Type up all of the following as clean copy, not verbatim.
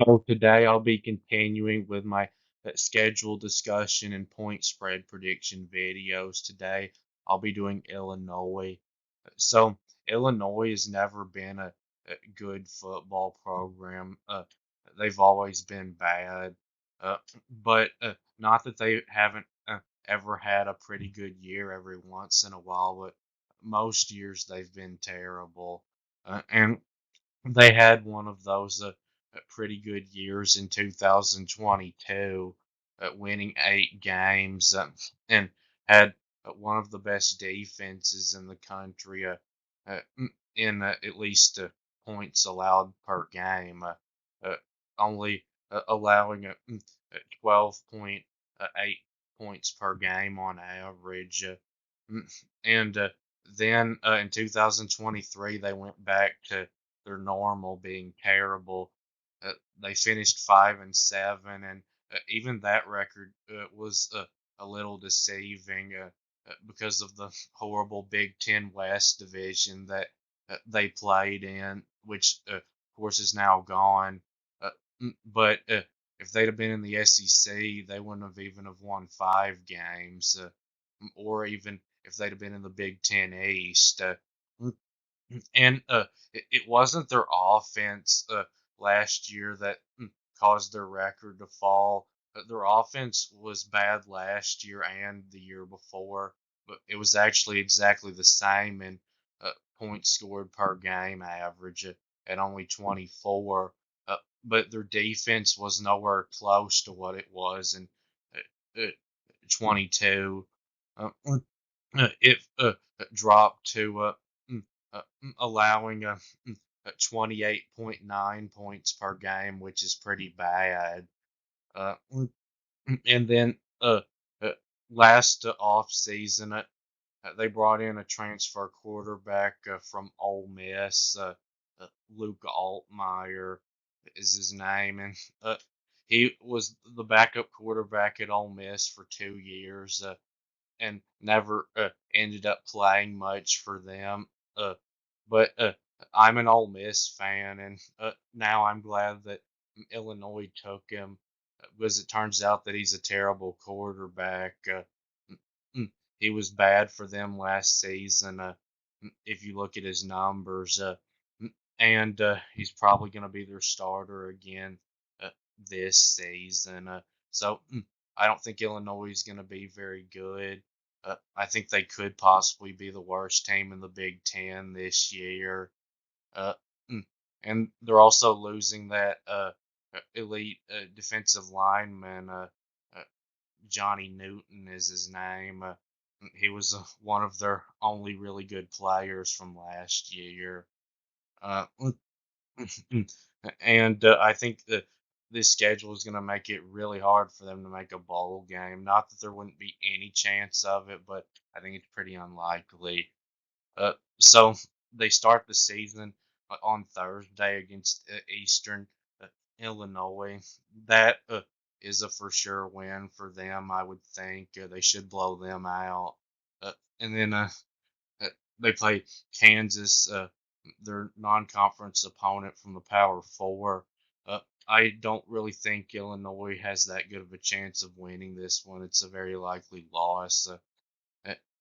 So today I'll be continuing with my schedule discussion and point spread prediction videos. Today I'll be doing Illinois. So Illinois has never been a good football program. They've always been bad, but not that they haven't ever had a pretty good year every once in a while, but most years they've been terrible. And they had one of those pretty good years in 2022, winning 8 games and had one of the best defenses in the country uh, in at least points allowed per game, uh, only allowing 12.8 points per game on average. And then in 2023, they went back to their normal being terrible. They finished 5-7, and even that record was a little deceiving because of the horrible Big Ten West division that they played in, which of course is now gone. Uh, but if they'd have been in the SEC, they wouldn't have even have won 5 games, or even if they'd have been in the Big Ten East. And it wasn't their offense last year that caused their record to fall. Their offense was bad last year and the year before, but it was actually exactly the same in points scored per game average at only 24. But their defense was nowhere close to what it was in 22. It dropped to allowing 28.9 points per game, which is pretty bad. And then uh, last off season, they brought in a transfer quarterback from Ole Miss. Luke Altmyer is his name, and he was the backup quarterback at Ole Miss for 2 years. And never ended up playing much for them. But I'm an Ole Miss fan, and now I'm glad that Illinois took him because it turns out that he's a terrible quarterback. Mm, he was bad for them last season. If you look at his numbers, and he's probably going to be their starter again uh, this season. So I don't think Illinois is going to be very good. I think they could possibly be the worst team in the Big Ten this year. Uh, mm, and they're also losing that elite defensive lineman. Uh, Johnny Newton is his name. He was one of their only really good players from last year. Uh, and I think that this schedule is going to make it really hard for them to make a bowl game. Not that there wouldn't be any chance of it, but I think it's pretty unlikely. So they start the season on Thursday against Eastern uh, Illinois. That is a for sure win for them, I would think. They should blow them out. Uh, and then uh, they play Kansas, their non-conference opponent from the Power Four. Uh, I don't really think Illinois has that good of a chance of winning this one. It's a very likely loss.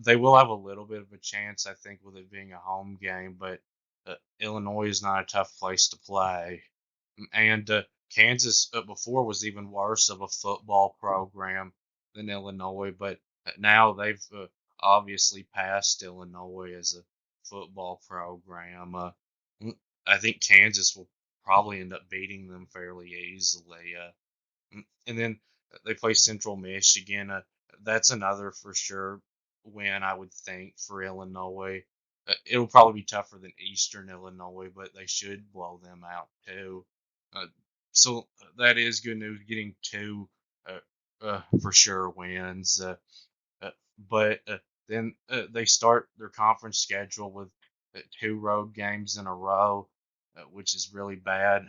They will have a little bit of a chance, I think, with it being a home game, but Illinois is not a tough place to play. And Kansas before was even worse of a football program than Illinois, but now they've obviously passed Illinois as a football program. I think Kansas will probably end up beating them fairly easily. And then they play Central Michigan. That's another for sure win, I would think, for Illinois. It'll probably be tougher than Eastern Illinois, but they should blow them out too. Uh, so that is good news, getting two uh, for sure wins. Uh, but then they start their conference schedule with 2 road games in a row, which is really bad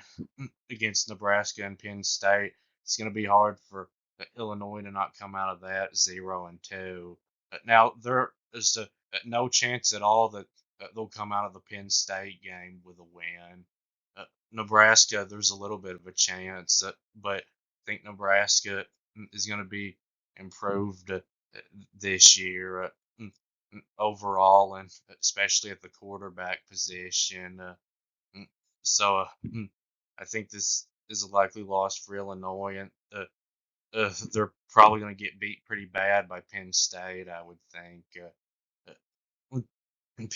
against Nebraska and Penn State. It's going to be hard for Illinois to not come out of that 0-2. Now there is no chance at all that they'll come out of the Penn State game with a win. Nebraska, there's a little bit of a chance, but I think Nebraska is going to be improved this year overall, and especially at the quarterback position. Mm, so I think this is a likely loss for Illinois, and they're probably going to get beat pretty bad by Penn State. I would think.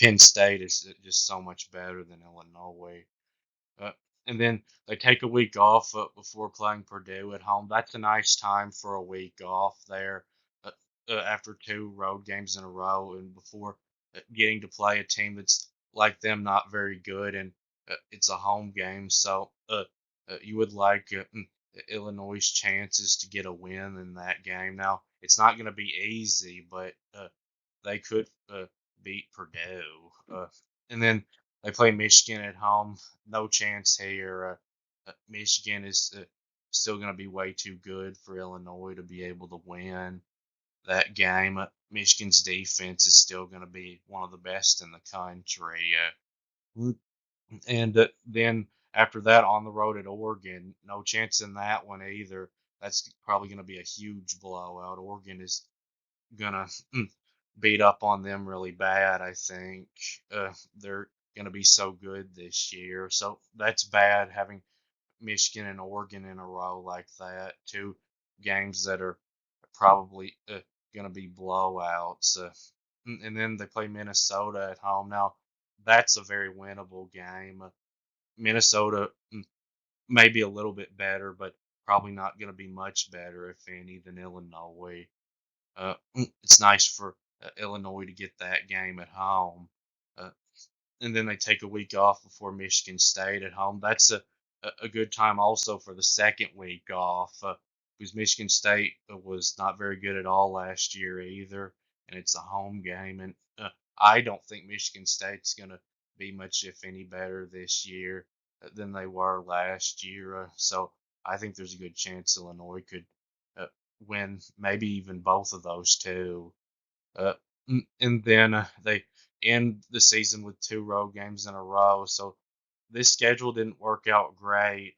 Penn State is just so much better than Illinois. Uh, and then they take a week off before playing Purdue at home. That's a nice time for a week off there uh, after two road games in a row and before getting to play a team that's like them, not very good, and it's a home game. So you would like Illinois' chances to get a win in that game. Now, it's not going to be easy, but they could beat Purdue. And then they play Michigan at home. No chance here. Michigan is still going to be way too good for Illinois to be able to win that game. Michigan's defense is still going to be one of the best in the country. And then after that, on the road at Oregon, no chance in that one either. That's probably going to be a huge blowout. Oregon is gonna beat up on them really bad. I think they're gonna be so good this year. So that's bad having Michigan and Oregon in a row like that. Two games that are probably gonna be blowouts. And then they play Minnesota at home. Now that's a very winnable game. Minnesota may be a little bit better, but probably not going to be much better, if any, than Illinois. It's nice for Illinois to get that game at home. Uh, and then they take a week off before Michigan State at home. That's a good time also for the second week off because Michigan State was not very good at all last year either, and it's a home game. And I don't think Michigan State's going to be much, if any, better this year than they were last year. So I think there's a good chance Illinois could uh, win maybe even both of those two. Uh, and then they end the season with two road games in a row. So this schedule didn't work out great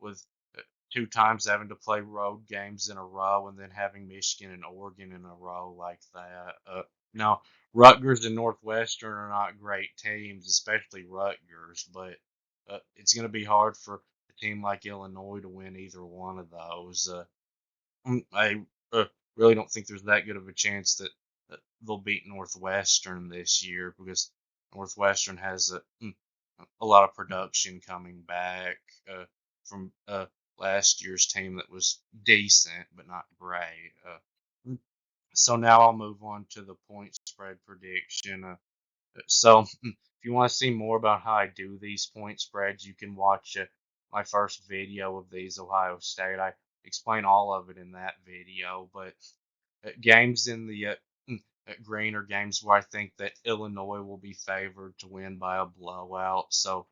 with uh, two times having to play road games in a row and then having Michigan and Oregon in a row like that. Now, Rutgers and Northwestern are not great teams, especially Rutgers, but it's going to be hard for a team like Illinois to win either one of those. I really don't think there's that good of a chance that they'll beat Northwestern this year because Northwestern has a lot of production coming back from last year's team that was decent but not great. So now I'll move on to the point spread prediction. So if you want to see more about how I do these point spreads, you can watch my first video of these Ohio State. I explain all of it in that video. But games in the green are games where I think that Illinois will be favored to win by a blowout, so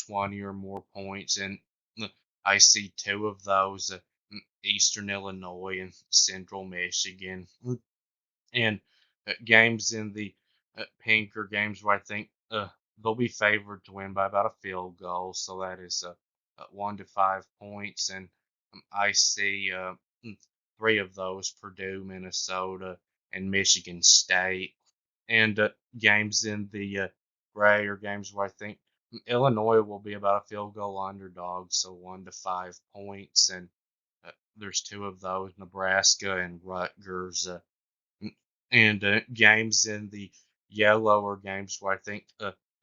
20 or more points. And I see two of those: Eastern Illinois and Central Michigan. And games in the pink are games where I think they'll be favored to win by about a field goal. So that is 1 to 5 points. And I see three of those: Purdue, Minnesota, and Michigan State. And games in the gray are games where I think Illinois will be about a field goal underdog. So 1 to 5 points. And there's two of those: Nebraska and Rutgers. And games in the yellow are games where I think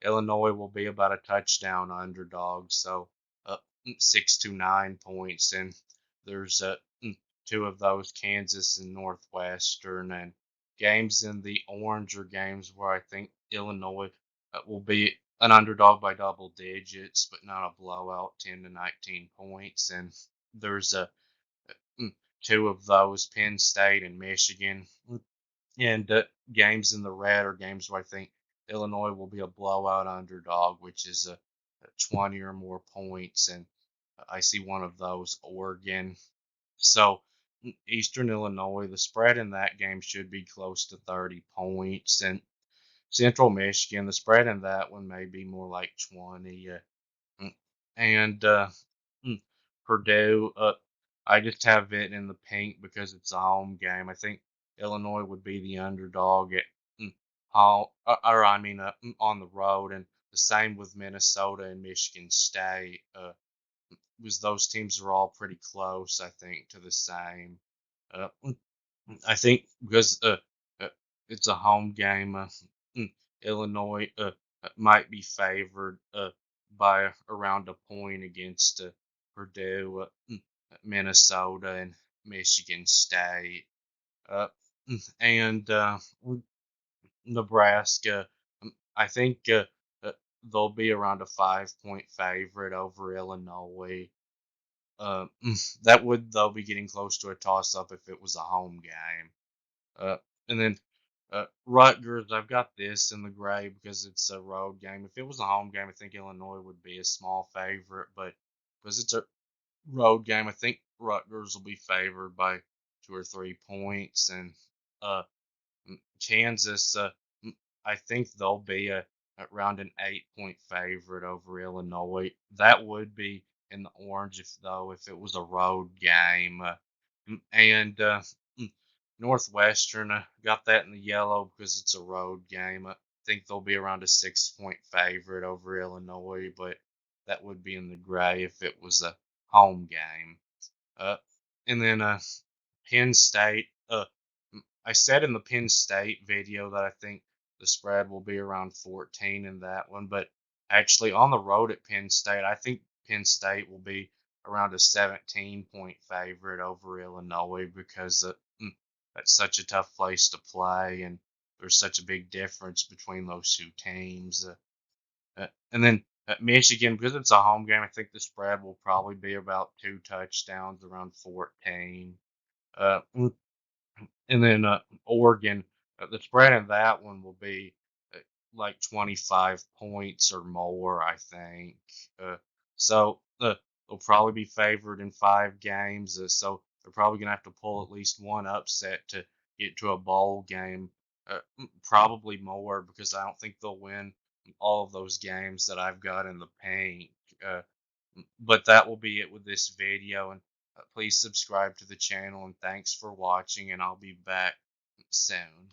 Illinois will be about a touchdown underdog, so 6 to 9 points. And there's two of those: Kansas and Northwestern. And games in the orange are games where I think Illinois will be an underdog by double digits, but not a blowout, 10 to 19 points. And there's two of those: Penn State and Michigan. And games in the red are games where I think Illinois will be a blowout underdog, which is a 20 or more points. And I see one of those: Oregon. So Eastern Illinois, the spread in that game should be close to 30 points. And Central Michigan, the spread in that one may be more like 20. and mm, Purdue. I just have it in the pink because it's a home game. I think Illinois would be the underdog at home, or I mean, on the road, and the same with Minnesota and Michigan State. Was those teams are all pretty close, I think, to the same. I think because uh, it's a home game, Illinois might be favored by around a point against Purdue, Minnesota, and Michigan State, uh, and Nebraska. I think they'll be around a 5 point favorite over Illinois. That would though be getting close to a toss up if it was a home game. And then Rutgers, I've got this in the gray because it's a road game. If it was a home game, I think Illinois would be a small favorite, but because it's a road game, I think Rutgers will be favored by 2 or 3 points. And uh, Kansas, I think they'll be around an 8 point favorite over Illinois. That would be in the orange if it was a road game. And mm, Northwestern got that in the yellow because it's a road game. I think they'll be around a 6 point favorite over Illinois, but that would be in the gray if it was a home game. Uh, and then Penn State. I said in the Penn State video that I think the spread will be around 14 in that one, but actually on the road at Penn State, I think Penn State will be around a 17 point favorite over Illinois because that's such a tough place to play, and there's such a big difference between those two teams. And then Michigan, because it's a home game, I think the spread will probably be about 2 touchdowns, around 14. And then Oregon, the spread in that one will be uh, like 25 points or more, I think. So they'll probably be favored in 5 games. So they're probably going to have to pull at least one upset to get to a bowl game. Probably more because I don't think they'll win all of those games that I've got in the paint. Uh, but that will be it with this video. And please subscribe to the channel, and thanks for watching, and I'll be back soon.